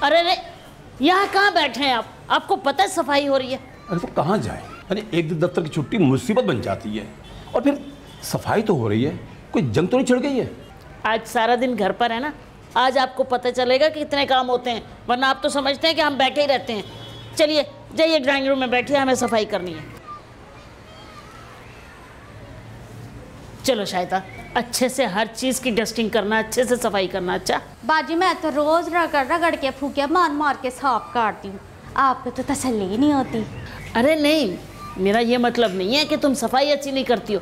अरे रे, यहाँ कहाँ बैठे हैं आप? आपको पता है सफाई हो रही है। अरे तो कहाँ जाए? अरे एक दिन दफ्तर की छुट्टी मुसीबत बन जाती है, और फिर सफाई तो हो रही है, कोई जंग तो नहीं छिड़ गई है? आज सारा दिन घर पर है ना, आज आपको पता चलेगा कि कितने काम होते हैं, वरना आप तो समझते हैं कि हम बैठे ही रहते हैं। चलिए जाइए ड्राइंग रूम में बैठिए, हमें सफाई करनी है। चलो शायदा, अच्छे से हर चीज़ की डस्टिंग करना, अच्छे से सफाई करना। अच्छा बाजी, मैं तो रोज़ रगड़ के फूके मार के साफ काटती हूँ, आपको तो तसल्ली ही नहीं होती। अरे नहीं, मेरा ये मतलब नहीं है कि तुम सफाई अच्छी नहीं करती हो।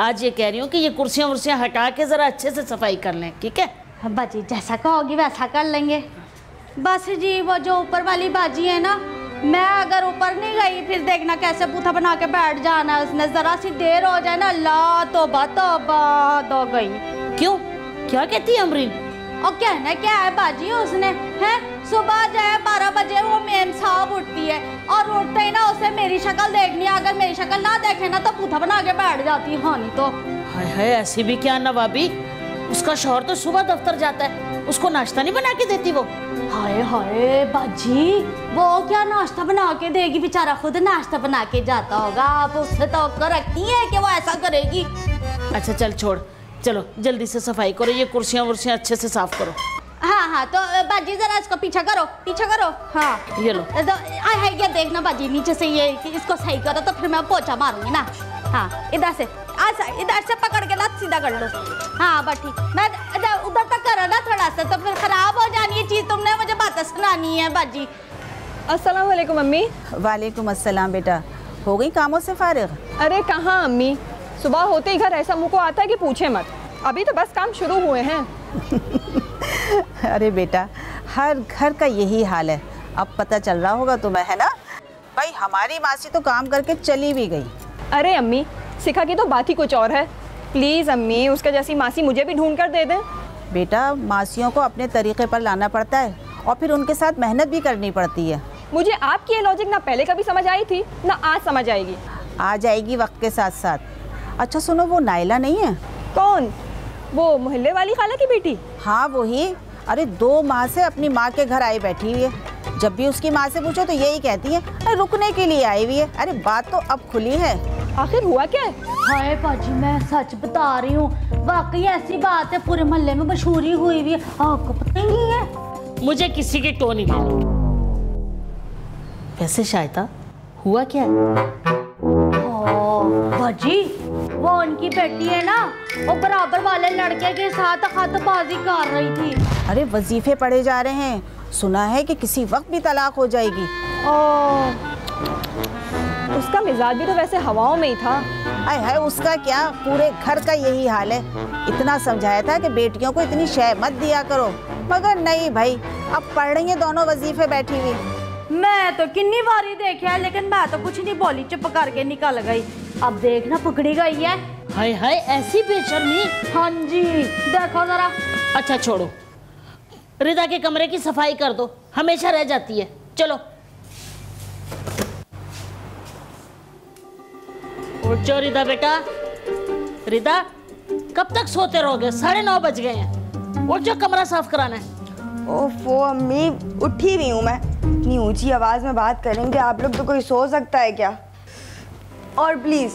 आज ये कह रही हूँ कि ये कुर्सियाँ वुर्सियाँ हटा के ज़रा अच्छे से सफाई कर लें, ठीक है? बाजी जैसा कहोगी वैसा कर लेंगे। बस जी वो जो ऊपर वाली बाजी है ना, मैं अगर ऊपर नहीं गई फिर देखना कैसे बूथा बना के बैठ जाना उसने। ज़रा सी देर हो जाए ना, ला तौबा हो गई। क्यों, क्या कहती है अमरीन? और कहना क्या है बाजी उसने, है सुबह जो है 12 बजे वो मेम साहब उठती है, और उठते ही ना उसे मेरी शक्ल देखनी है, अगर मेरी शक्ल ना देखे ना तो बूथा बना के बैठ जाती है। हाँ नहीं तो हाय हाय, ऐसी भी क्या नवाबी? उसका शौहर तो सुबह दफ्तर जाता है, उसको नाश्ता नहीं बना के देती वो? हाय हाय बाजी, वो क्या नाश्ता बना के देगी? बेचारा खुद नाश्ता बना के जाता होगा, आप उससे तो रखती है कि वो ऐसा करेगी? अच्छा चल छोड़, चलो जल्दी से सफाई करो, ये कुर्सियाँ वुर्सियाँ अच्छे से साफ करो। हाँ तो बाजी जरा इसको पीछा करो। हाँ ये लो। तो हाय ये देखना बाजी, नीचे से ये इसको सही करो तो फिर मैं पोछा मारूंगी ना। हाँ इधर से पकड़ के ना सीधा कर लो। हाँ बस ठीक, मैं उधर तक करो ना थोड़ा सा, तो फिर खराब हो जानी है चीज़, तुमने मुझे बातें सुनानी है बाजी। अस्सलाम वालेकुम अम्मी। वालेकुम अस्सलाम बेटा, हो गई कामों से फारिग? अरे कहाँ अम्मी, सुबह होते ही घर ऐसा मुँह को आता है कि पूछे मत, अभी तो बस काम शुरू हुए हैं। अरे बेटा, हर घर का यही हाल है, अब पता चल रहा होगा तुम्हें, है ना? भाई हमारी मासी तो काम करके चली भी गई। अरे अम्मी, सिखा की तो बात ही कुछ और है। प्लीज़ अम्मी, उसका जैसी मासी मुझे भी ढूंढ कर दे दें। बेटा मासियों को अपने तरीके पर लाना पड़ता है, और फिर उनके साथ मेहनत भी करनी पड़ती है। मुझे आपकी ये लॉजिक ना पहले कभी समझ आई थी ना आज समझ आएगी। आ जाएगी वक्त के साथ साथ। अच्छा सुनो, वो नाइला नहीं है? कौन? वो मोहल्ले वाली खाला की बेटी? हाँ वही। अरे 2 माह से अपनी माँ के घर आई बैठी हुई है, जब भी उसकी माँ से पूछो तो यही कहती है अरे रुकने के लिए आई हुई है। अरे बात तो अब खुली है। आखिर हुआ क्या है? हाय बाजी, मैं सच बता रही हूँ, वाकई ऐसी बात है, पूरे मोहल्ले में मशहूरी हुई हुई है, आपको पता ही नहीं है? मुझे किसी की टोन नहीं लेनी। वैसे शायदा हुआ क्या है? बाजी वो उनकी बेटी है ना, वो बराबर वाले लड़के के साथ खतबाजी कर रही थी। अरे वजीफे पढ़े जा रहे हैं, सुना है कि किसी वक्त भी तलाक हो जाएगी। उसका मिजाज भी तो वैसे हवाओं में ही था। हाय हाय, उसका क्या, पूरे घर का यही हाल है। इतना समझाया था कि बेटियों को इतनी शय मत दिया करो, मगर नहीं भाई, अब पढ़ रही है दोनों वजीफे बैठी हुई। मैं तो कितनी बारी देखा, लेकिन मैं तो कुछ नहीं बोली, चुप करके निकल गई। अब देखना पकड़ी गई है। हाय हाय, ऐसी बेशर्मी। हाँ जी देखो जरा। अच्छा छोड़ो, रिदा के कमरे की सफाई कर दो, हमेशा रह जाती है। चलो उठ जाओ रिदा बेटा। रिदा कब तक सोते रहोगे? 9:30 बज गए हैं, उठ जाओ, कमरा साफ कराना है। ओफो अम्मी, उठी हुई हूँ मैं। इतनी ऊंची आवाज़ में बात करेंगे आप लोग तो कोई सो सकता है क्या? और प्लीज़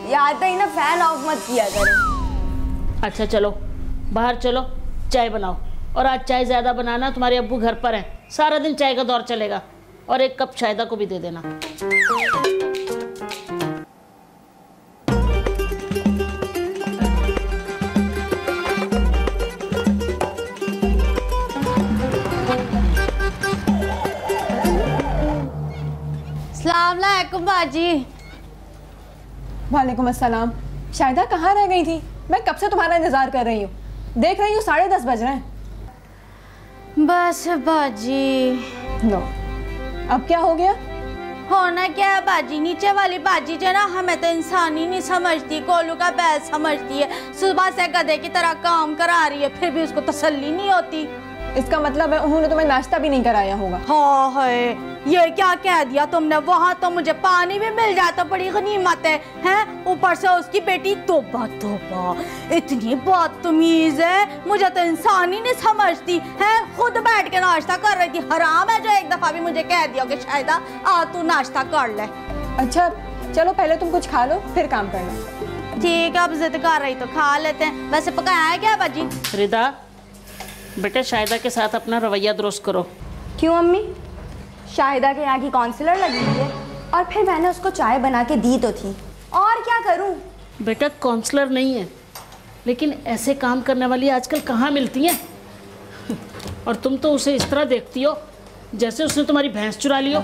यहाँ तक ना फैन ऑफ मत किया करें। अच्छा चलो बाहर चलो, चाय बनाओ, और आज चाय ज़्यादा बनाना, तुम्हारे अब्बू घर पर हैं, सारा दिन चाय का दौर चलेगा, और 1 कप शायदा को भी दे देना। अस्सलाम वालेकुम बाजी। वालेकुम अस्सलाम। शायदा कहाँ रह गई थी? मैं कब से तुम्हारा इंतजार कर रही हूँ, देख रही हूँ 10:30 बज रहे हैं। बस बाजी। लो, अब क्या हो गया? होना क्या है बाजी, नीचे वाली बाजी जो ना हमें तो इंसान ही नहीं समझती, कोलू का बैल समझती है। सुबह से गधे की तरह काम करा रही है, फिर भी उसको तसल्ली नहीं होती। इसका मतलब है उन्होंने तुम्हें नाश्ता भी नहीं कराया होगा। हाँ है, ये क्या कह दिया तुमने? वहाँ तो मुझे पानी भी मिल जाए तो बड़ी गनीमत है, हैं? ऊपर से उसकी बेटी तौबा तौबा इतनी बदतमीज है, मुझे तो इंसान ही नहीं समझती है। खुद बैठ के नाश्ता कर रही थी, हराम है जो एक दफा भी मुझे कह दिया कि शायदा आ तू नाश्ता कर ले। अच्छा चलो पहले तुम कुछ खा लो फिर काम करना। ठीक है, अब जिद कर रही तो खा लेते हैं। वैसे पकाया है क्या बाजी? रिदा बेटे शाहिदा के साथ अपना रवैया दुरुस्त करो। क्यों अम्मी? शाहिदा के यहाँ की काउंसलर लगी हुई है और फिर मैंने उसको चाय बना के दी तो थी, और क्या करूँ? बेटा काउंसलर नहीं है, लेकिन ऐसे काम करने वाली आजकल कहाँ मिलती हैं। और तुम तो उसे इस तरह देखती हो जैसे उसने तुम्हारी भैंस चुरा ली हो।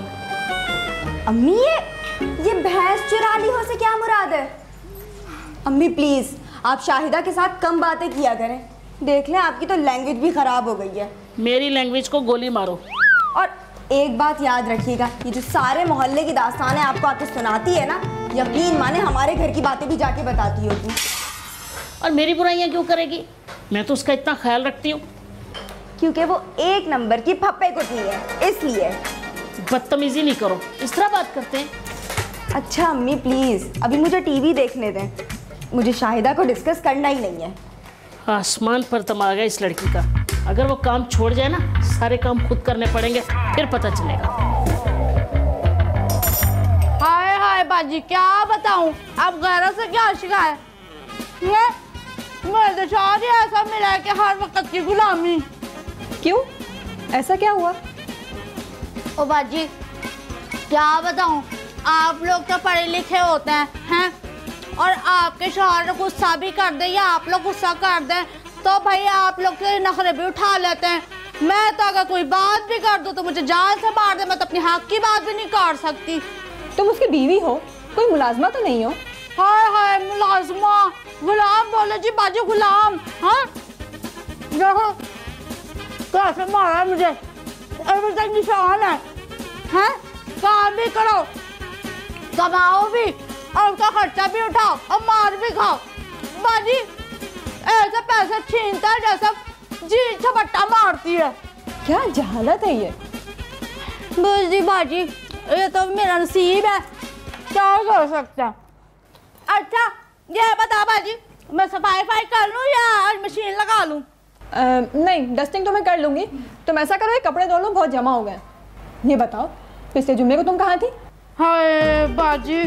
अम्मी ये भैंस चुरा ली हो से क्या मुराद है? अम्मी प्लीज आप शाहिदा के साथ कम बातें किया करें, देख लें आपकी तो लैंग्वेज भी खराब हो गई है। मेरी लैंग्वेज को गोली मारो। और एक बात याद रखिएगा, ये जो सारे मोहल्ले की दास्तानें आपको आके सुनाती है ना, यकीन माने हमारे घर की बातें भी जाके बताती होगी। और मेरी बुराइयां क्यों करेगी? मैं तो उसका इतना ख्याल रखती हूँ। क्योंकि वो एक नंबर की फप्पे कुटनी है, इसलिए। बदतमीजी नहीं करो, इस तरह बात करते हैं। अच्छा अम्मी प्लीज अभी मुझे टीवी देखने दें, मुझे शाहिदा को डिस्कस करना ही नहीं है। आसमान पर दिमाग है इस लड़की का। अगर वो काम छोड़ जाए ना, सारे काम खुद करने पड़ेंगे, फिर पता चलेगा। हाय हाय बाजी, क्या बताऊं अब गैरों से क्या शिकायत है। मुझे तो शादी ऐसा मिला है कि हर वक्त की गुलामी। क्यों, ऐसा क्या हुआ? ओ बाजी क्या बताऊं, आप लोग तो पढ़े लिखे होते हैं और आपके शौहर गुस्सा भी कर दे या आप लोग गुस्सा कर दें तो भाई आप लोग के नखरे भी उठा लेते हैं। मैं तो अगर कोई बात भी कर दूं तो मुझे जान से मार दे, मैं तो अपनी हक की बात भी नहीं कर सकती। तुम उसकी बीवी हो, कोई मुलाजमा तो नहीं हो? हाय हाय मुलाजमा, गुलाम बोले जी बाजी, गुलाम। हाँ देखो कैसे मारा है मुझे, अभी तक निशान है। काम भी करो, कमाओ भी और उसका खर्चा भी उठाओ और मार भी खाओ। बाजी ऐसे पैसे छीनता है जैसा जी झपट्टा मारती है। क्या जहालत है ये। बस जी बाजी ये तो मेरा नसीब है, क्या कर सकते हैं। अच्छा ये बता बाजी, मैं सफाई कर लूँ या मशीन लगा लूँ? नहीं, डस्टिंग तो मैं कर लूंगी। तुम ऐसा करो, ये कपड़े धो लो, बहुत जमा हो गए। ये बताओ पिछले जुम्मे को तुम कहाँ थी? हाय बाजी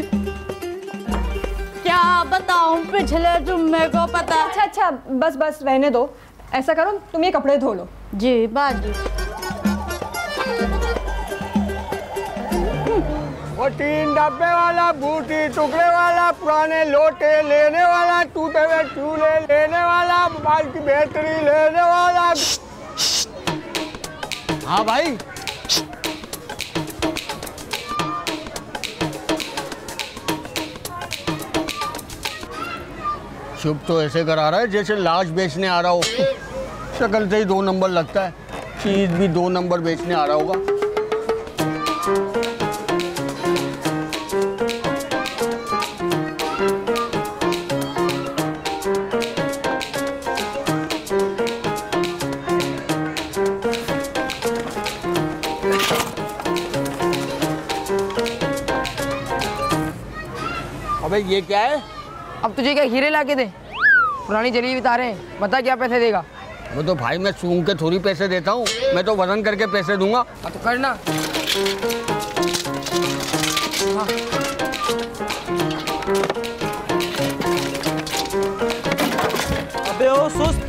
क्या बताऊं, पिछले जुम्मे को पता। अच्छा बस बस रहने दो। ऐसा करो तुम ये कपड़े धो लो। जी बाजी। वो 3 डब्बे वाला, बूटी टुकड़े वाला, पुराने लोटे लेने वाला, टूटे हुए चूल्हे लेने वाला, मोबाइल की बैटरी लेने वाला। हाँ भाई शुभ तो ऐसे करा रहा है जैसे लाश बेचने आ रहा हो। शक्ल से ही 2 नंबर लगता है, चीज भी 2 नंबर बेचने आ रहा होगा। अबे ये क्या है? अब तुझे क्या हीरे ला के दे? पुरानी जली हुई तारें, बता क्या पैसे देगा? वो तो भाई मैं सूंघ के थोड़ी पैसे देता हूँ, मैं तो वजन करके पैसे दूंगा। तो करना। अबे ओ सुस्त,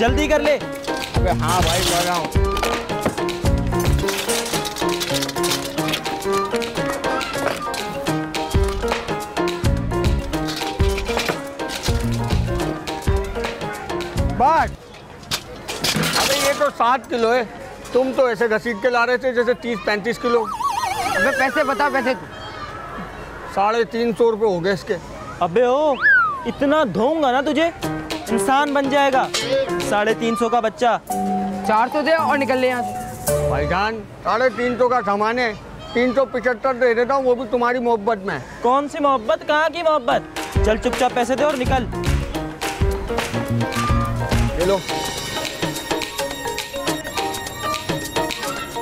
जल्दी कर ले। अबे हाँ भाई कर रहा हूँ। बस अबे ये तो 7 किलो है, तुम तो ऐसे घसीट के ला रहे थे जैसे 30-35 किलो। अबे पैसे बता, पैसे। 350 रुपये हो गए इसके। अबे ओ इतना धोऊंगा ना तुझे, इंसान बन जाएगा। 350 का बच्चा। 400 दे और निकल ले यहाँ से। भाईजान 350 का सामान है, 375 दे देता हूँ, वो भी तुम्हारी मोहब्बत में। कौन सी मोहब्बत, कहाँ की मोहब्बत? चल चुपचाप पैसे दे और निकल। ले लो।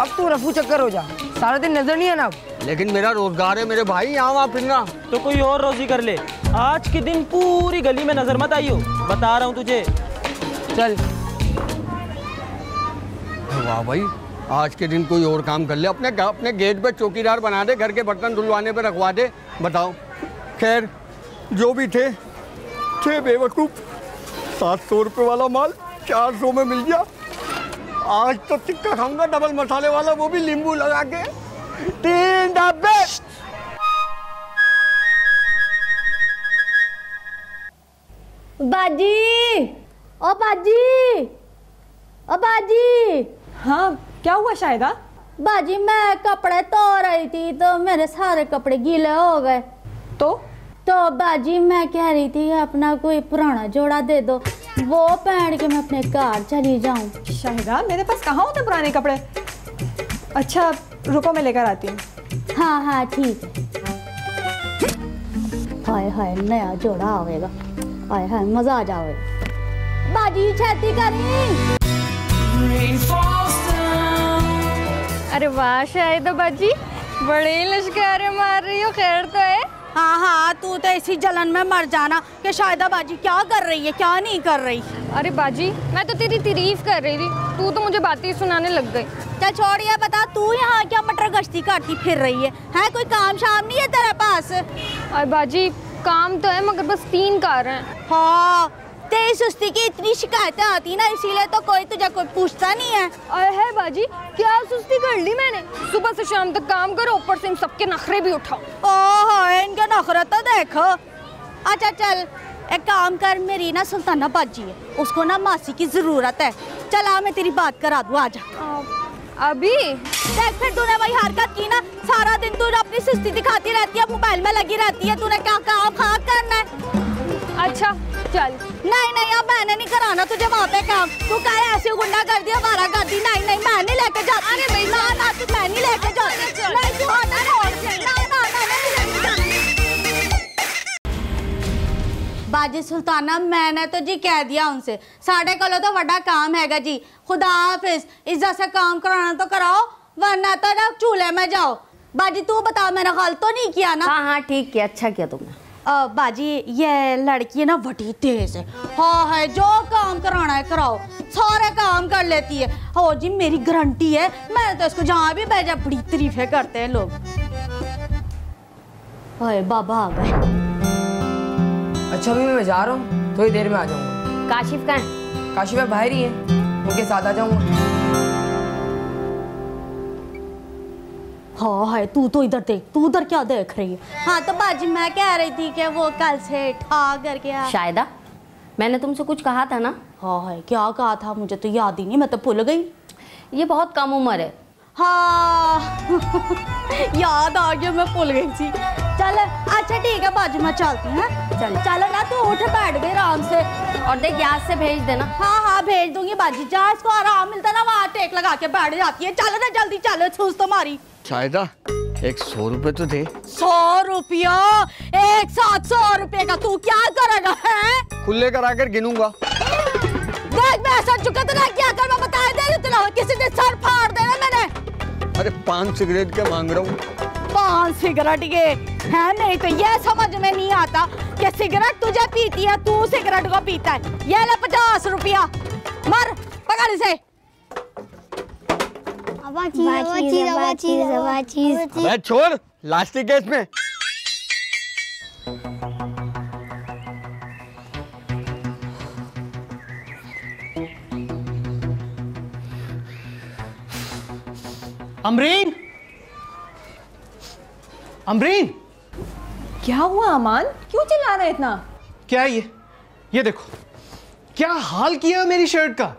अब तू रफू चक्कर हो जा, सारा दिन नजर नहीं है ना। लेकिन मेरा रोजगार है मेरे भाई, यहाँ वहाँ फिरना। तो कोई और रोजी कर ले, आज के दिन पूरी गली में नजर मत आइयो, बता रहा हूँ तुझे। चल। वाह भाई, आज के दिन कोई और काम कर ले। अपने गेट पे चौकीदार बना दे, घर के बर्तन धुलवाने पे रखवा दे। बताओ, खैर जो भी थे बेवकूफ। 700 रुपये वाला माल 400 में मिल गया। आज तो टिक्का खाऊंगा डबल मसाले वाला, वो भी नींबू लगा के। 3 डब्बे। बाजी, ओ बाजी, ओ बाजी। हाँ, क्या हुआ शायदा? बाजी मैं कपड़े धो रही थी तो मेरे सारे कपड़े गीले हो गए। तो बाजी मैं कह रही थी अपना कोई पुराना जोड़ा दे दो, वो पहन के मैं अपने घर चली जाऊं। शाहिदा, मेरे पास कहाँ होते पुराने कपड़े। अच्छा रुको, मैं लेकर आती हूँ। हाँ हाँ ठीक है। हाय हाय, नया जोड़ा आवेगा। हाय हाय, मजा आ जाएगा। बाजी छेती करी। अरे वाह शाहिदा बाजी, बड़े लश्कारे मार रही हो। खैर तो है? हाँ हाँ, तू तो इसी जलन में मर जाना कि शाहिदा बाजी क्या कर रही है क्या नहीं कर रही। अरे बाजी, मैं तो तेरी तारीफ कर रही थी, तू तो मुझे बातें सुनाने लग गई। चल छोड़, ये बता तू यहाँ क्या मटर गश्ती करती फिर रही है कोई काम शाम नहीं है तेरे पास? अरे बाजी, काम तो है मगर बस 3 कार हैं। हाँ, तेरी सुस्ती की इतनी शिकायतें आती ना, इसीलिए तो कोई तुझे कोई पूछता नहीं है। अरे है बाजी, क्या सुस्ती कर ली मैंने? सुबह से शाम तक काम करो, ऊपर से इन सबके नखरे भी उठाओ। ओह, इनके नखरे तो देखो। अच्छा चल एक काम कर, मेरी ना सुल्ताना बाजी है, उसको ना मासी की जरूरत है। चल आ, मैं तेरी बात करा दूँ, आजा। अभी देख, फिर तूने वही हरकत की ना, सारा दिन तू अपनी सुस्ती दिखाती रहती है, मोबाइल में लगी रहती है। तूने क्या काम खा करना है? अच्छा चल। नहीं, अब मैंने नहीं कराना तुझे वहाँ पे काम। तू कह ऐसे गुंडा कर दिया, मारा कर दी। नहीं, मैं नहीं लेके जाती। अरे भाई ना, तू मैं नहीं लेके जाती। नहीं तू हटा, बाजी सुल्ताना, मैंने तो जी कह दिया उनसे, साढ़े कलो तो बड़ा काम हैगा जी। खुदा हाफिज, इज्जत से काम कराना तो कराओ, वरना तो ना चूल्हे में जाओ। बाजी तू बता, मैंने गलत तो नहीं किया ना? हाँ ठीक किया, अच्छा किया तुमने। बाजी ये लड़की है ना बड़ी तेज है। हाँ है, जो काम कराना है कराओ, सारे काम कर लेती है। हो जी, मेरी गारंटी है, मैंने तो इसको जहाँ भी भेजा बड़ी तारीफें करते हैं लोग। हाय बाबा आ गए। अच्छा अभी मैं जा रहा हूँ, थोड़ी देर में आ जाऊँगा। काशिफ कहाँ है? काशिफ है बाहर ही है, उनके साथ आ जाऊँगा। हाँ है, तू तो इधर देख, तू उधर क्या देख रही है? हाँ तो बाजी मैं कह रही थी कि वो कल से ठा करके आ। शायदा, मैंने तुमसे कुछ कहा था ना? हाँ है, क्या कहा था मुझे तो याद ही नहीं, मैं तो भूल गई। ये बहुत कम उम्र है। हाँ याद आ गया, मैं भूल गई थी। चल अच्छा ठीक है बाजी, मैं चलती हूँ। चल ना, तू उठ बैठ गई आराम से। और देख याद से भेज देना। हाँ भेज दूंगी बाजी, जहाँ इसको आराम मिलता ना वहाँ टेक लगा के बैठ जाती है। चलो ना जल्दी चलो, छूस तो मारी। शायदा एक 100 रुपए तो दे। 100 रुपया? एक साथ 100 रुपये का तू क्या करेगा है? खुले करा कर गिनूंगा। देख मैं ऐसा चुका तो ना क्या कर, मैं बता दे रही हूँ, किसी ने सर फाड़ देना मैंने। अरे 5 सिगरेट के मांग रहा हूँ। 5 सिगरेट के है? नहीं तो ये समझ में नहीं आता कि सिगरेट तुझे पीती है, तू सिगरेट को पीता है। ये ले 50 रुपया, मर पकड़ इसे। अबे छोड़, लास्टिक केस में। अमरीन, अमरीन, क्या हुआ अमान, क्यों चिल्ला रहे इतना? क्या है ये देखो, क्या हाल किया मेरी शर्ट का।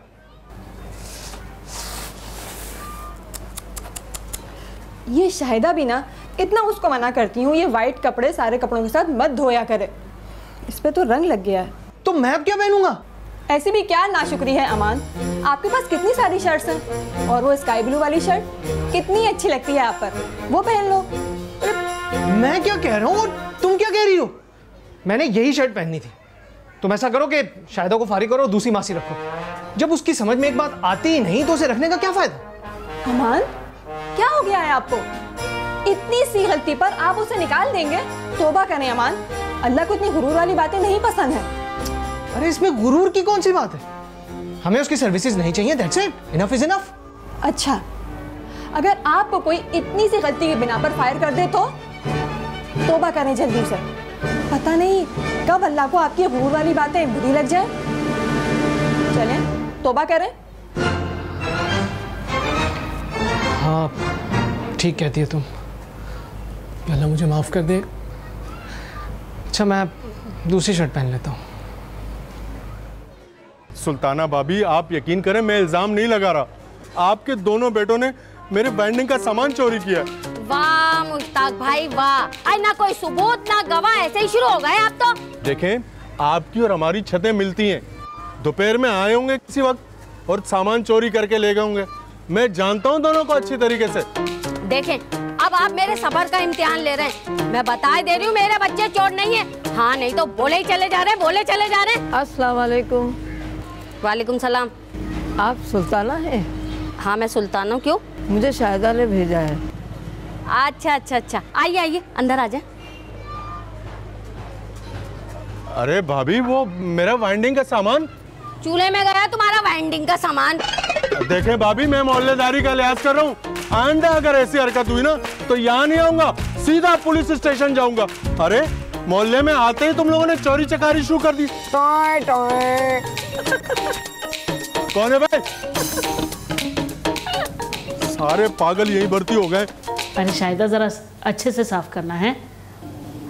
ये शाहिदा भी ना, इतना उसको मना करती हूँ ये वाइट कपड़े सारे कपड़ों के साथ मत धोया करे, इस पे तो रंग लग गया है। तो मैं अब क्या पहनूंगा? ऐसी भी क्या नाशुक्री है अमान, आपके पास कितनी सारी शर्ट्स हैं, और वो स्काई ब्लू वाली शर्ट कितनी अच्छी लगती है आप पर, वो पहन लो। मैं क्या कह रहा हूँ और तुम क्या कह रही हो? मैंने यही शर्ट पहननी थी। तुम ऐसा करो कि शाहिदा को फारिग करो, दूसरी मासी रखो। जब उसकी समझ में एक बात आती ही नहीं तो उसे रखने का क्या फायदा? अमान, क्या हो गया है आपको? इतनी सी गलती पर आप उसे निकाल देंगे? तौबा करें अमान, अल्लाह को इतनी गुरूर वाली बातें नहीं पसंद है। अरे इसमें गुरूर की कौन सी बात है? हमें उसकी सर्विसेज नहीं चाहिए, that's it, enough is enough. अच्छा, अगर आपको कोई इतनी सी गलती के बिना पर फायर कर दे तो तौबा करें जल्दी से, पता नहीं कब अल्लाह को आपकी गुरूर वाली बातें बुरी लग जाए। चलें तौबा करें। हाँ ठीक कहती है तुम, अल्लाह मुझे माफ़ कर दे। अच्छा मैं दूसरी शर्ट पहन लेता हूँ। सुल्ताना भाभी, आप यकीन करें मैं इल्ज़ाम नहीं लगा रहा, आपके दोनों बेटों ने मेरे वेंडिंग का सामान चोरी किया। वाह मुश्ताक भाई वाह, आई ना कोई सबूत ना गवाह, ऐसे ही शुरू हो गए आप तो। देखें, आपकी और हमारी छतें मिलती हैं, दोपहर में आए होंगे किसी वक्त और सामान चोरी करके ले गए होंगे। मैं जानता हूँ दोनों को अच्छी तरीके से। देखें, अब आप मेरे सब्र का इम्तिहान ले रहे हैं। मैं बता दे रही हूँ मेरे बच्चे चोर नहीं है। हाँ नहीं तो बोले ही चले जा रहे हैं, बोले चले जा रहे हैं। अस्सलाम वालेकुम। वालेकुम सलाम। आप सुल्ताना हैं? हाँ मैं सुल्ताना हूँ। क्यों? मुझे शाहिदा ने भेजा है। अच्छा अच्छा अच्छा, आइए आइए अंदर आ जाए। अरे भाभी, वो मेरा वाइंडिंग का सामान चूल्हे में गया तुम्हारा वाइंडिंग का सामान। देखें भाभी, मैं मोहल्लेदारी का लिहाज कर रहा हूँ, आइंदा अगर ऐसी हरकत हुई ना तो यहाँ नहीं आऊंगा, सीधा पुलिस स्टेशन जाऊंगा। अरे मोहल्ले में आते ही तुम लोगों ने चोरी चकारी शुरू कर दी। Toy toy. कौन है भाई? सारे पागल यही भर्ती हो गए। अरे शाहिदा जरा अच्छे से साफ करना है।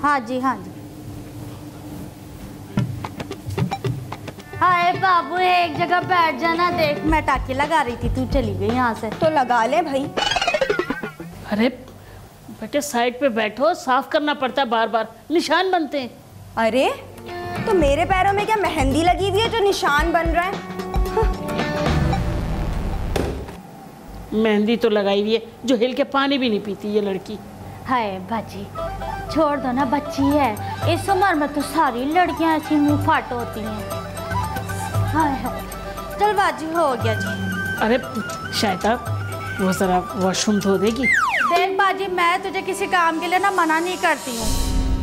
हाँ जी हाँ जी। हाय बाबू, एक जगह बैठ जाना, देख मैं टाके लगा रही थी, तू चली गई यहाँ से। तो लगा ले भाई। अरे बेटे साइड पे बैठो, साफ करना पड़ता है बार बार, निशान बनते हैं। अरे तो मेरे पैरों में क्या मेहंदी लगी हुई है जो निशान बन रहा है? मेहंदी तो लगाई हुई है, जो हिल के पानी भी नहीं पीती ये लड़की। हाय बाजी, छोड़ दो ना, बच्ची है, इस उम्र में तो सारी लड़कियां ऐसी मुंह फाट होती हैं। हाय हाय, चल बाजी हो गया जी। अरे शायदा वो जरा वॉशरूम धो देगी। देख बाजी, मैं तुझे किसी काम के लिए ना मना नहीं करती हूँ,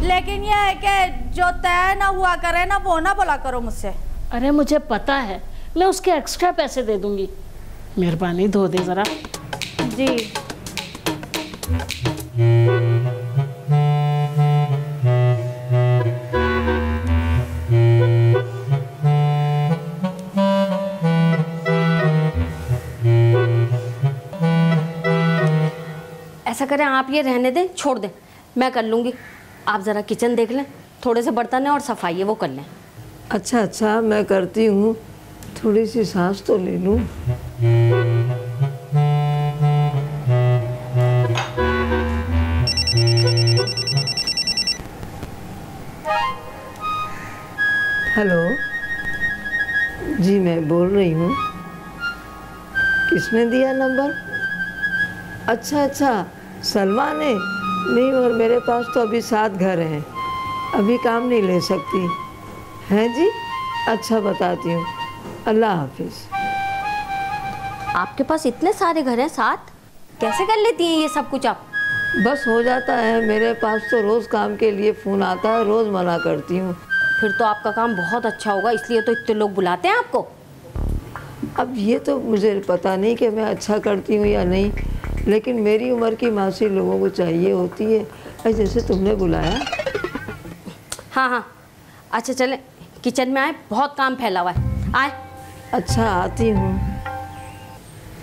लेकिन यह है कि जो तय ना हुआ करे ना वो ना बोला करो मुझसे। अरे मुझे पता है, मैं उसके एक्स्ट्रा पैसे दे दूंगी, मेहरबानी धो दे जरा। जी ऐसा करें, आप ये रहने दें, छोड़ दें, मैं कर लूँगी। आप ज़रा किचन देख लें, थोड़े से बर्तन है और सफाई है वो कर लें। अच्छा अच्छा, मैं करती हूँ, थोड़ी सी सांस तो ले लूँ। हेलो जी, मैं बोल रही हूँ। किसने दिया नंबर? अच्छा अच्छा, सलमा ने? नहीं, और मेरे पास तो अभी 7 घर हैं, अभी काम नहीं ले सकती। हैं जी? अच्छा बताती हूँ, अल्लाह हाफिज़। आपके पास इतने सारे घर हैं, 7 कैसे कर लेती हैं ये सब कुछ आप? बस हो जाता है, मेरे पास तो रोज़ काम के लिए फ़ोन आता है, रोज़ मना करती हूँ। फिर तो आपका काम बहुत अच्छा होगा, इसलिए तो इतने लोग बुलाते हैं आपको। अब ये तो मुझे पता नहीं कि मैं अच्छा करती हूँ या नहीं, लेकिन मेरी उम्र की मासी लोगों को चाहिए होती है, जैसे तुमने बुलाया। हाँ हाँ, अच्छा चले किचन में आए, बहुत काम फैला हुआ है, आए। अच्छा आती हूँ,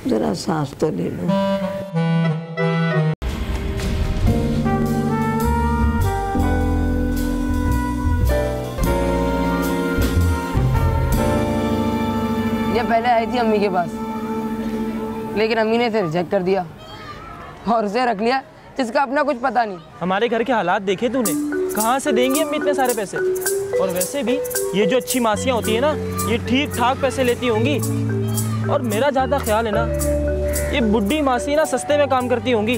ज़रा सांस तो ले लूँ। ये पहले आई थी अम्मी के पास, लेकिन अम्मी ने इसे रिजेक्ट कर दिया और उसे रख लिया जिसका अपना कुछ पता नहीं। हमारे घर के हालात देखे तूने, कहाँ से देंगी अम्मी इतने सारे पैसे? और वैसे भी ये जो अच्छी मासियाँ होती है ना, ये ठीक ठाक पैसे लेती होंगी। और मेरा ज़्यादा ख्याल है ना, ये बुढ़ी मासी ना सस्ते में काम करती होंगी।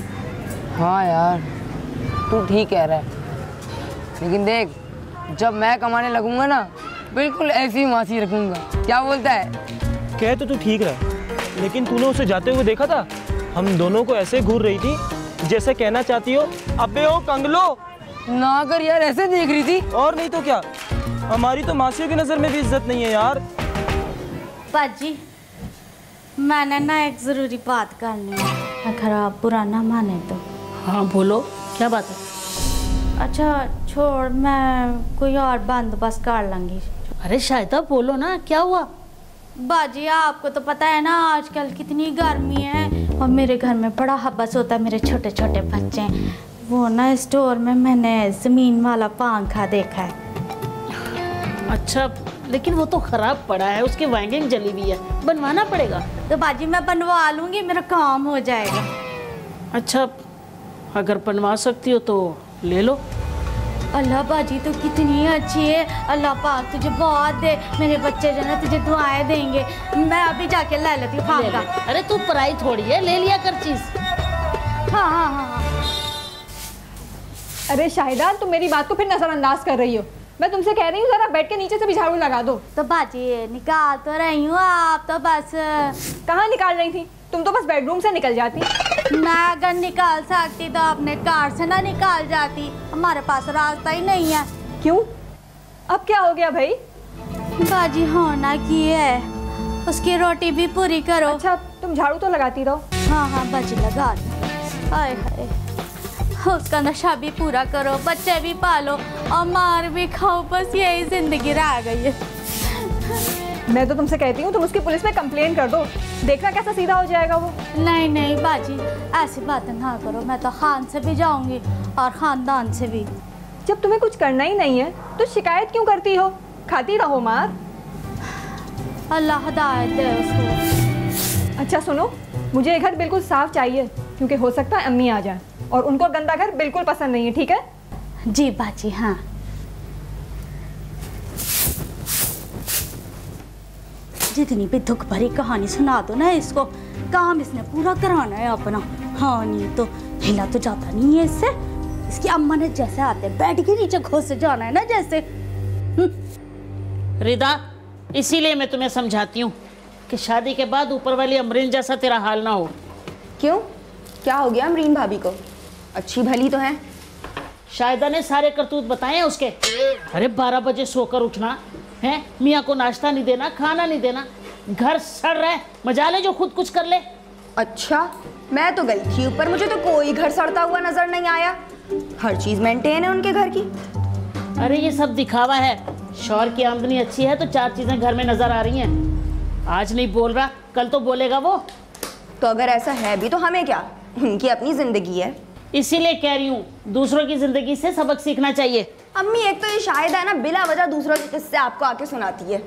हाँ यार, तू ठीक कह रहा है, लेकिन देख, जब मैं कमाने लगूंगा ना, बिल्कुल ऐसी मासी रखूंगा। क्या बोलता है? कह तो तू ठीक रहा, लेकिन तूने उसे जाते हुए देखा था? हम दोनों को ऐसे घूर रही थी जैसे कहना चाहती हो अबे ओ कंगलो। ना कर यार, ऐसे देख रही थी। और नहीं तो क्या, हमारी तो मासियों की नजर में भी इज्जत नहीं है यार। बाजी मैंने ना एक जरूरी बात करनी है, अगर आप बुरा ना माने तो। हाँ बोलो, क्या बात है? अच्छा छोड़, मैं कोई और बंदोबस्त कर लूँगी। अरे शायदा बोलो ना, क्या हुआ? बाजी आपको तो पता है ना आजकल कितनी गर्मी है, और मेरे घर में बड़ा हब्बस होता है, मेरे छोटे छोटे बच्चे हैं। वो ना स्टोर में मैंने ज़मीन वाला पंखा देखा है। अच्छा, लेकिन वो तो खराब पड़ा है, उसकी वायरिंग जली हुई है, बनवाना पड़ेगा। तो बाजी मैं बनवा लूँगी, मेरा काम हो जाएगा। अच्छा, अगर बनवा सकती हो तो ले लो। अल्लाह बाजी तो कितनी अच्छी है, अल्लाह पाक तुझे बहुत दे, मेरे बच्चे जो है तुझे दुआएं देंगे। मैं अभी जाके ले लेती हूँ पंखा। अरे तू पराई थोड़ी है, ले लिया कर चीज़। हाँ हाँ हाँ हाँ। अरे शाहिदा, तुम मेरी बात को फिर नजरअंदाज कर रही हो। मैं तुमसे कह रही हूँ जरा बेड के नीचे से भी झाड़ू लगा दो। तो बाजी निकाल तो रही हूँ, आप तो बस। कहाँ निकाल रही थी? तुम तो बस बेडरूम से निकल जाती। मैं अगर निकाल सकती तो अपने कार से ना निकाल जाती, हमारे पास रास्ता ही नहीं है। क्यों? अब क्या हो गया भाई? बाजी होना की है, उसकी रोटी भी पूरी करो। अच्छा, तुम झाड़ू तो लगाती रहो। हाँ हाँ बाजी लगा दो। हाय हाय, उसका नशा भी पूरा करो, बच्चे भी पालो और मार भी खाओ, बस यही जिंदगी रह गई है। मैं तो तुमसे कहती हूँ तुम उसकी पुलिस में कंप्लेन कर दो, देखना कैसा सीधा हो जाएगा वो। नहीं नहीं बाजी, ऐसी बातें ना करो, मैं तो खान से भी जाऊंगी और खानदान से भी। जब तुम्हें कुछ करना ही नहीं है तो शिकायत क्यों करती हो? खाती रहो मार। अल्लाह हिदायत दे उसको। अच्छा सुनो, मुझे ये घर बिल्कुल साफ चाहिए, क्योंकि हो सकता है अम्मी आ जाए और उनको गंदा घर बिल्कुल पसंद नहीं है। ठीक है? जी बाजी। हाँ जितनी भी दुख भरी कहानी सुना दो ना इसको, काम इसने पूरा कराना है अपना। हाँ नहीं तो हिला तो जाता नहीं है इससे। इसकी अम्मा ने जैसे आते बेड के नीचे घुस जाना है ना जैसे। रिदा, इसीलिए मैं तुम्हें समझाती हूँ कि शादी के बाद ऊपर वाली अमरीन जैसा तेरा हाल ना हो। क्यों, क्या हो गया अमरीन भाभी को? अच्छी भली तो है। शायदा ने सारे करतूत बताए हैं उसके। अरे 12 बजे सोकर उठना है, मियाँ को नाश्ता नहीं देना, खाना नहीं देना, घर सड़ रहा है, मजाले जो खुद कुछ कर ले। अच्छा, मैं तो गई थी ऊपर, मुझे तो कोई घर सड़ता हुआ नजर नहीं आया। हर चीज मेंटेन है उनके घर की। अरे ये सब दिखावा है। शौहर की आमदनी अच्छी है तो 4 चीजें घर में नजर आ रही हैं। आज नहीं बोल रहा, कल तो बोलेगा वो। तो अगर ऐसा है भी तो हमें क्या, उनकी अपनी जिंदगी है। इसीलिए कह रही हूँ दूसरों की जिंदगी से सबक सीखना चाहिए। अम्मी एक तो ये शायद है ना बिला वजह दूसरों के किस्से आपको आके सुनाती है,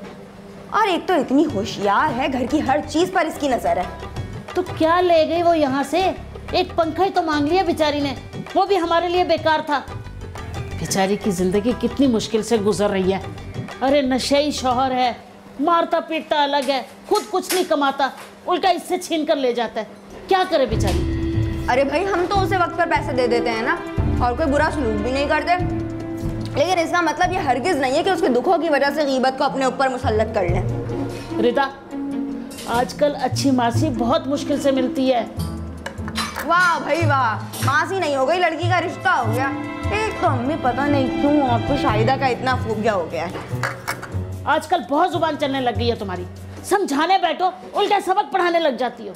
और एक तो इतनी होशियार है, घर की हर चीज पर इसकी नजर है। तो क्या ले गई वो यहाँ से? एक पंखा ही तो मांग लिया बेचारी ने, वो भी हमारे लिए बेकार था। बेचारी की जिंदगी कितनी मुश्किल से गुजर रही है। अरे नशेई शौहर है, मारता पीटता अलग है, खुद कुछ नहीं कमाता, उल्टा इससे छीन कर ले जाता है। क्या करे बेचारी? अरे भाई हम तो उसे वक्त पर पैसे दे देते हैं ना, और कोई बुरा सलूक भी नहीं करते, लेकिन इसका मतलब ये हरगिज नहीं है कि उसके दुखों की वजह से गीबत को अपने ऊपर मुसल्लत कर लें। रिदा, आजकल अच्छी मासी बहुत मुश्किल से मिलती है। वाह भाई वाह, मासी नहीं हो गई, लड़की का रिश्ता हो गया। एक तो अम्मी पता नहीं क्यों आपको शाहिदा का इतना फोबिया हो गया है। आजकल बहुत जुबान चलने लग गई है तुम्हारी, समझाने बैठो उल्टा सबक पढ़ाने लग जाती हो।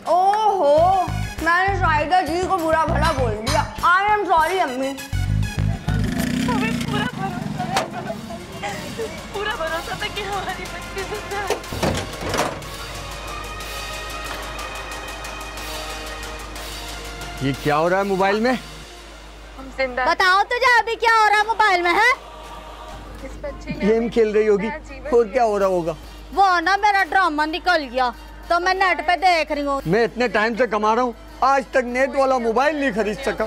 ओहो, मैंने शाहिदा जी को बुरा भला बोल दिया। आई एम सॉरी अम्मी। पूरा भरोसा था कि हमारी बच्ची जिंदा है। ये क्या हो रहा है मोबाइल में? बताओ तुझे अभी क्या हो रहा है मोबाइल में है? गेम खेल रही होगी, और क्या हो रहा होगा? वो ना मेरा ड्रामा निकल गया तो मैं नेट पे देख रही हूँ। मैं इतने टाइम से कमा रहा हूँ, आज तक नेट वाला मोबाइल नहीं खरीद सका।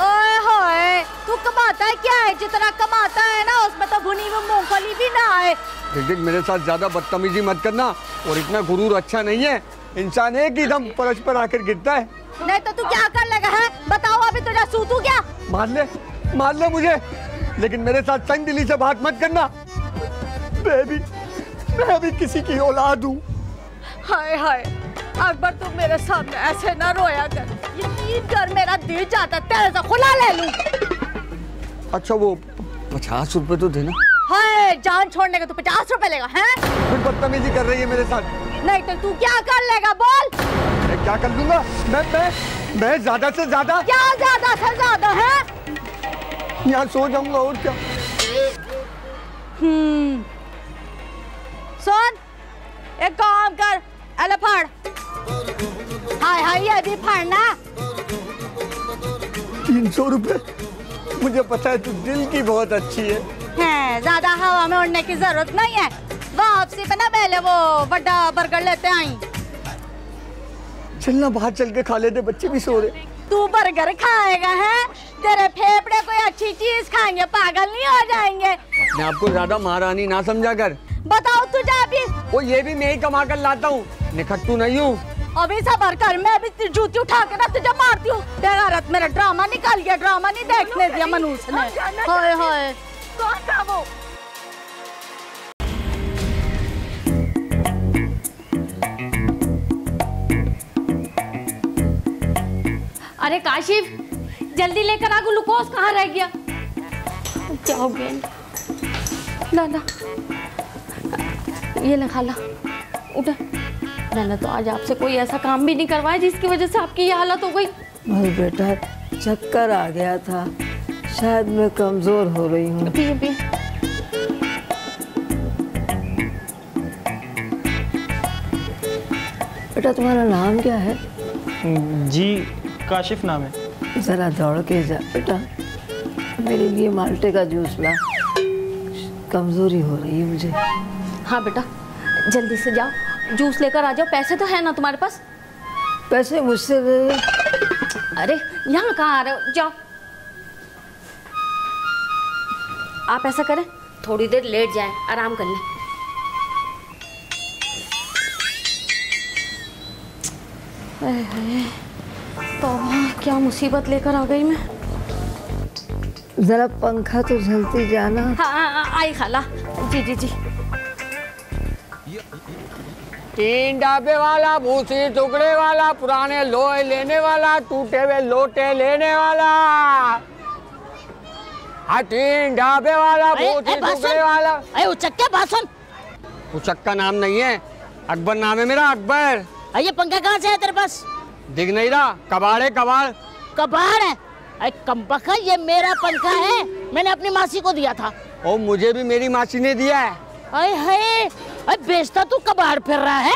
ओए होए, तू कमाता है क्या है? जितना कमाता है ना उसमें तो भुनी हुई मूंगफली भी ना आए। देख मेरे साथ ज्यादा बदतमीजी मत करना, और इतना गुरूर अच्छा नहीं है। इंसान एक ही दम फर्श पर आकर गिरता है। नहीं तो तू क्या कर लेगा है? बताओ अभी तुझे सूतू क्या? मार ले मुझे, लेकिन मेरे साथ तंग दिली से बात मत करना। मैं भी किसी की औलाद हूँ। हाय हाय, अकबर तुम मेरे सामने ऐसे ना रोया कर, यकीन कर मेरा दिल चाहता तेरे से खुला ले लूं। अच्छा वो 50 रुपए तो देना। हाय जान छोड़ने का तो 50 रुपए लेगा हैं? फिर बदतमीजी कर रही है मेरे साथ। नहीं तो तू क्या कर लेगा बोल? मैं क्या कर लूंगा? मैं ज्यादा से ज्यादा। क्या ज्यादा से ज्यादा है? यहाँ सो जाऊंगा और क्या। सुन एक काम कर, अले फाड़। हाय हाय ये भी फाड़ना। 300 रुपए। मुझे पता है तू दिल की बहुत अच्छी है। ज्यादा हवा में उड़ने की जरूरत नहीं है। वापसी पे ना पहले वो बड़ा बर्गर लेते आई। चलना बाहर चल के खा लेते, बच्चे भी सो रहे। तू बर्गर खाएगा है? तेरे फेफड़े कोई अच्छी चीज खाएंगे, पागल नहीं हो जाएंगे। मैं आपको ज्यादा महारानी ना समझा कर। बताओ तुझे अभी। वो ये भी मैं ही कमा कर लाता हूँ, निखट्टू नहीं हूँ। अभी सबर कर, मैं अभी जूती उठा के ना तुझे मारती हूँ। तेरा रात मेरा ड्रामा निकाल गया, ड्रामा नहीं देखने दिया मनूस ने। हाय हाय कौन था वो? अरे काशिफ जल्दी लेकर आ, ग्लूकोज कहाँ रह गया? क्या हो गया? ला ला ये लगा ला, उठा। मैंने तो आज आपसे कोई ऐसा काम भी नहीं करवाया जिसकी वजह से आपकी ये हालत हो गई। बस बेटा चक्कर आ गया था, शायद मैं कमजोर हो रही हूँ। पिए पिए। बेटा तुम्हारा नाम क्या है? जी काशिफ नाम है। जरा दौड़ के जा बेटा, मेरे लिए माल्टे का जूस ला, कमजोरी हो रही है मुझे। हाँ बेटा जल्दी से जाओ, जूस लेकर आ जाओ। पैसे तो है ना तुम्हारे पास? पैसे मुझसे दे। अरे यहाँ कहाँ आ रहे हो, जाओ। आप ऐसा करें थोड़ी देर लेट जाएं, आराम कर लें। तो क्या मुसीबत लेकर आ गई मैं। जरा पंखा तो झलती जाना। हाँ आई खाला। जी जी जी। 3 डाबे वाला, भूसी टुकड़े वाला, पुराने लोहे लेने वाला, टूटे हुए लोटे लेने वाला। हाँ 3 डाबे वाला, भूसी टुकड़े वाला। अरे उचक्के बासन। उचक्का नाम नहीं है, अकबर नाम है मेरा, अकबर। ये पंखा कहाँ से है तेरे पास? दिख नहीं रहा? कबाड़ है, कबाड़। कबाड़ है? अरे कमबख्त, ये मेरा पंखा है, मैंने अपनी मासी को दिया था। और मुझे भी मेरी मासी ने दिया है। अरे है, अरे बेचता तू कबाड़ फिर रहा है?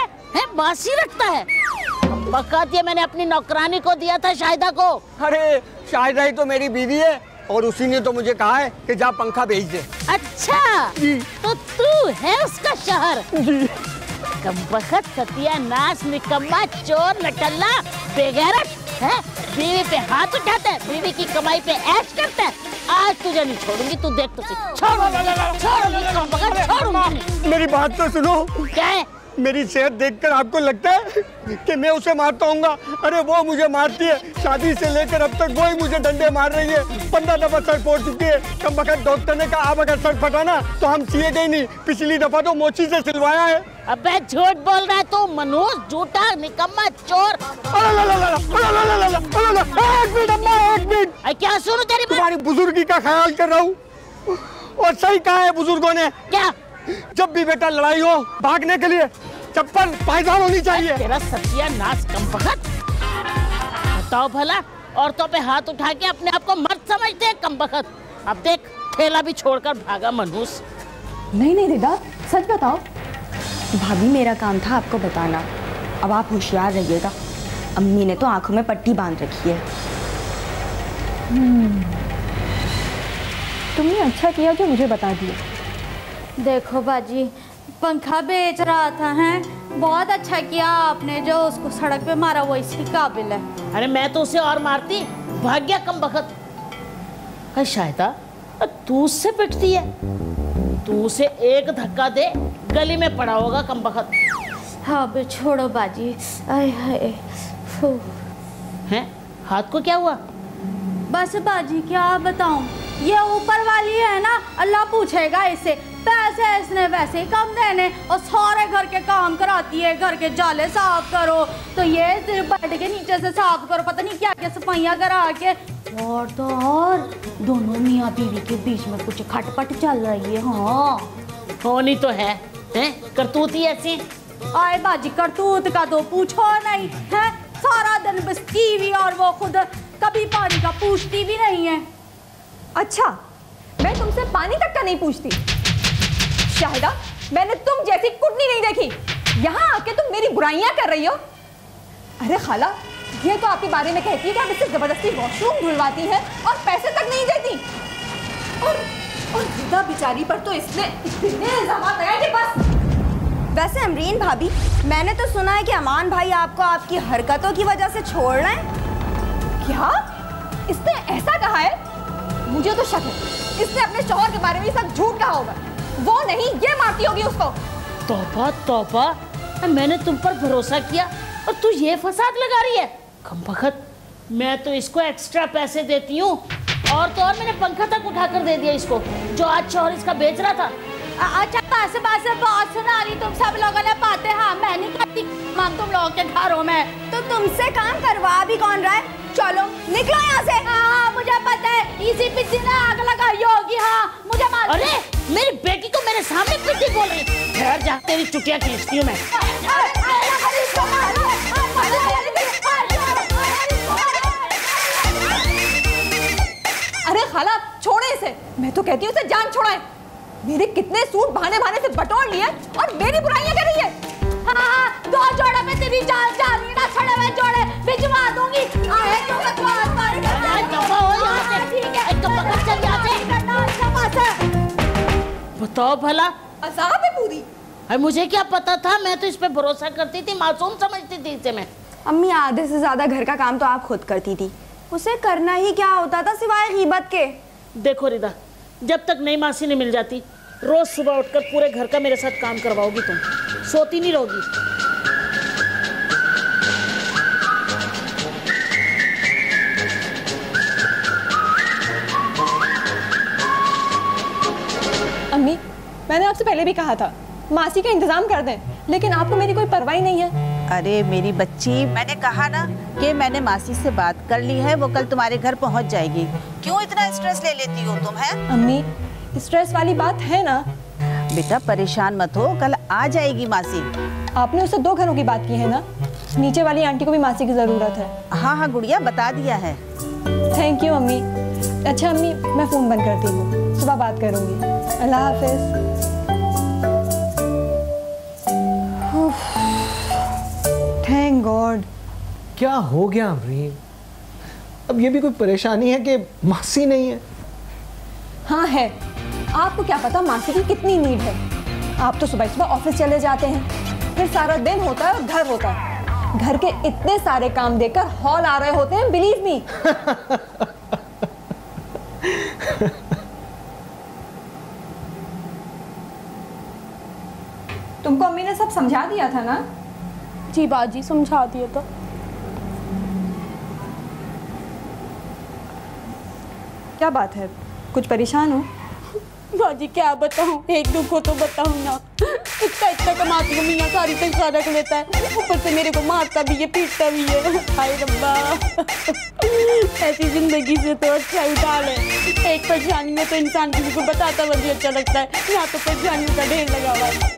मासी रखता है? कमबख्त, ये मैंने अपनी नौकरानी को दिया था, शाहिदा को। अरे शाहिदा ही तो मेरी बीवी है, और उसी ने तो मुझे कहा है कि जा पंखा भेज दे। अच्छा तो तू है उसका शहर? कमबख्त, सत्यानाश, निकम्मा, चोर, नटल्ला, बेगैरत है। बीवी पे हाथ उठाता है, बीवी की कमाई पे ऐश करता है। आज तुझे नहीं छोड़ूंगी, तू देख तो सही। छोड़ूंगी कमबख्त, छोड़ूंगी। मेरी बात तो सुनो। क्या है? मेरी सेहत देखकर आपको लगता है कि मैं उसे मारता हूँगा? अरे वो मुझे मारती है, शादी से लेकर अब तक वो ही मुझे डंडे मार रही है। 15 दफा सर फोड़ चुकी है। कमबख्त, डॉक्टर ने कहा अब अगर सर फटा तो हम सिए गए नहीं, पिछली दफा तो मोची से सिलवाया है। अबे झूठ बोल रहा है तू, मनोज, झूठा, निकम्मा, चोर। एक मिनट, क्या सुनूं तेरी बात? तुम्हारी बुजुर्गी का ख्याल कर रहा हूँ, और सही कहा है बुजुर्गों ने। क्या? जब भी बेटा लड़ाई हो, भागने के लिए चप्पल पायदान होनी चाहिए। तेरा सत्यानाश कमबख्त। बताओ भला, औरतों पे हाथ उठा के अपने आप को मर्द समझते हैं कमबख्त। अब देख ठेला भी छोड़कर भागा मनहूस। नहीं नहीं दीदा, सच बताओ। भाभी मेरा काम था आपको बताना, अब आप होशियार रहिएगा। अम्मी ने तो आंखों में पट्टी बांध रखी है। तुमने अच्छा किया जो मुझे बता दिया। देखो बाजी, पंखा बेच रहा था, हैं? बहुत अच्छा किया आपने, जो उसको सड़क पे मारा वो इसी काबिल है। अरे मैं तो उसे और मारती, भाग गया कमबख्त। अरे शाहिदा, तू उससे पिटती है? तू उसे एक धक्का दे, गली में पड़ा होगा कमबख्त। हाँ बे छोड़ो बाजी। आय हाय, हैं? हाथ को क्या हुआ? बस बाजी क्या बताऊं, ये ऊपर वाली है ना, अल्लाह पूछेगा इसे। पैसे पैसे इसने वैसे ही कम देने और सारे घर के काम कराती है, घर के जाले साफ करो तो ये सिर्फ बेड के नीचे से साफ करो, पता नहीं क्या क्या सफाइयाँ करा के। और तो और दोनों मियाँ बीवी के बीच में कुछ खटपट चल रही है। हाँ होनी तो है करतूत ही ऐसी। आए बाजी करतूत का तो पूछो नहीं है, सारा दिन बस टीवी और वो खुद कभी पानी का पूछती भी नहीं है। अच्छा, मैं तुमसे पानी तक का नहीं पूछती? शाहिदा, मैंने तुम जैसी कुटनी नहीं देखी। यहाँ आके तुम मेरी बुराइयां कर रही हो। अरे खाला, ये तो आपके बारे में कहती है कि आप इससे जबरदस्ती वॉशरूम धुलवाती हैं और पैसे तक नहीं देती। और जिदा बेचारी पर तो इसने इतने इल्जाम लगाए कि बस। वैसे अमरीन भाभी, मैंने तो सुना है कि अमान भाई आपको आपकी हरकतों की वजह से छोड़ रहे हैं। क्या? इसने ऐसा कहा है? मुझे तो शक है इसने अपने शौहर के बारे में सब झूठ कहा होगा। वो नहीं, ये मारती होगी उसको। तौबा तौबा, मैंने तुम पर भरोसा किया और तू ये फसाद लगा रही है। कमबख्त, मैं तो इसको एक्स्ट्रा पैसे देती हूँ और तो और मैंने पंखा तक उठाकर दे दिया इसको जो आज शौहर इसका बेच रहा था। अच्छा पैसे बहुत सुना रही तुम सब लोगों ने पाते। हाँ मैं नहीं करती माँ तुम लोगों के घरों में। तो तुमसे काम करवा भी कौन रहा है? चलो निकलो यहाँ से। हाँ मुझे पता है, इसी पिच्ची ने आग लगाई होगी। हाँ मुझे मालूम। अरे मेरी बेटी तो मेरे सामने पिच्ची बोल रही। ठहर जा, तेरी चुटिया खींचती हूँ मैं। अरे खाला, छोड़े इसे। मैं तो कहती हूँ इसे जान छोड़ाए। मेरे कितने सूट बहाने से बटोर लिए और मेरी बुराइयां कर रही है। हाँ, दो जोड़े में तेरी जान जा रही है ना, छड़े में जोड़े भिजवा दूंगी। आए तो बकवास मार के बताओ भला, अज़ाब है पूरी। अरे मुझे क्या पता था, मैं तो इस पे भरोसा करती थी, मासूम समझती थी इसे मैं। अम्मी, आधे से ज्यादा घर का काम तो आप खुद करती थी, उसे करना ही क्या होता था सिवाय गीबत के। देखो रिदा, जब तक नई मासी नहीं मिल जाती, रोज सुबह उठकर पूरे घर का मेरे साथ काम करवाओगी तुम, सोती नहीं रहोगी। अम्मी, मैंने आपसे पहले भी कहा था मासी का इंतजाम कर दें, लेकिन आपको मेरी कोई परवाह नहीं है। अरे मेरी बच्ची, मैंने कहा ना कि मैंने मासी से बात कर ली है, वो कल तुम्हारे घर पहुंच जाएगी। क्यों इतना स्ट्रेस ले लेती हो तुम? है अम्मी, स्ट्रेस वाली बात है ना। बेटा परेशान मत हो, कल आ जाएगी मासी। आपने उससे 2 घरों की बात की है ना, नीचे वाली आंटी को भी मासी की जरूरत है। हाँ हाँ गुड़िया, बता दिया है। थैंक यू अम्मी। अच्छा अम्मी, मैं फोन बंद करती हूँ, सुबह बात करूँगी। अल्लाह हाफिज। Thank God. क्या हो गया अमरीन? अब ये भी कोई परेशानी है कि मासी नहीं है? हाँ है। आपको क्या पता मासी की कितनी नीड है। आप तो सुबह सुबह ऑफिस चले जाते हैं, फिर सारा दिन होता है और घर होता है। घर के इतने सारे काम देकर हॉल आ रहे होते हैं, बिलीव मी। तुमको अम्मी ने सब समझा दिया था ना? जी बाजी, समझा दिया था। क्या बात है, कुछ परेशान हो? बाजी क्या बताऊं, एक दुख को तो बताऊं ना। इतना कमाती हूँ, मियाँ सारी तनख्वाह रख लेता है, ऊपर से मेरे को मारता भी है, पीटता भी है। हाय रब्बा, ऐसी जिंदगी से तो अच्छा उठा ले। एक परेशानी में तो इंसान किसी को बताता बड़ी अच्छा लगता है, यहाँ तो परेशानियों का ढेर लगा हुआ है।